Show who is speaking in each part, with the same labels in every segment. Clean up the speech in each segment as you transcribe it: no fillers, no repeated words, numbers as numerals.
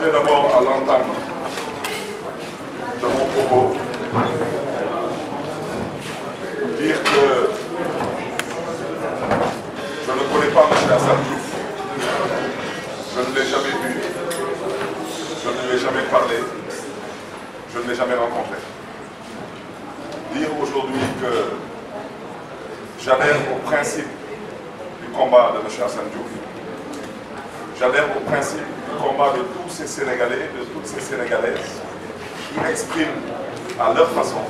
Speaker 1: voudrais d'abord, à l'entame de mon propos, dire que je ne connais pas M. Assane Diouf. Je ne l'ai jamais vu. Je ne lui ai jamais parlé. Je ne l'ai jamais rencontré. Dire aujourd'hui que j'adhère au principe du combat de M. Assane Diouf. J'adhère au principe du combat de tous ces Sénégalais, de toutes ces Sénégalaises qui expriment à leur façon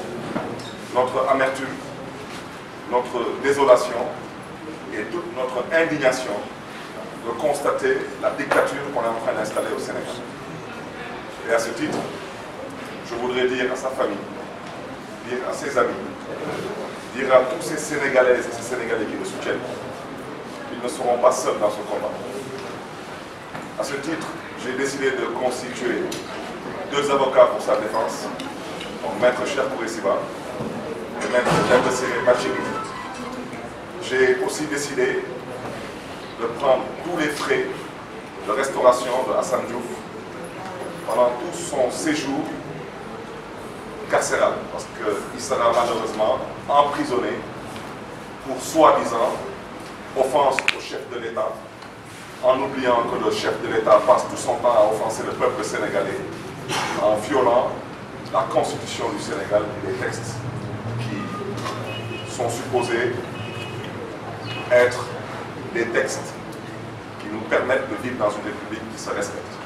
Speaker 1: notre amertume, notre désolation et toute notre indignation de constater la dictature qu'on est en train d'installer au Sénégal. Et à ce titre, je voudrais dire à sa famille, dire à ses amis, dire à tous ces Sénégalaises et ces Sénégalais qui le soutiennent, qu'ils ne seront pas seuls dans ce combat. À ce titre, j'ai décidé de constituer 2 avocats pour sa défense, donc Maître Cheikh Kouressiba et Maître Diabassiré Bathily. J'ai aussi décidé de prendre tous les frais de restauration de Assane Diouf pendant tout son séjour carcéral, parce qu'il sera malheureusement emprisonné pour soi-disant offense au chef de l'État, en oubliant que le chef de l'État passe tout son temps à offenser le peuple sénégalais en violant la constitution du Sénégal et les textes qui sont supposés être des textes qui nous permettent de vivre dans une république qui se respecte.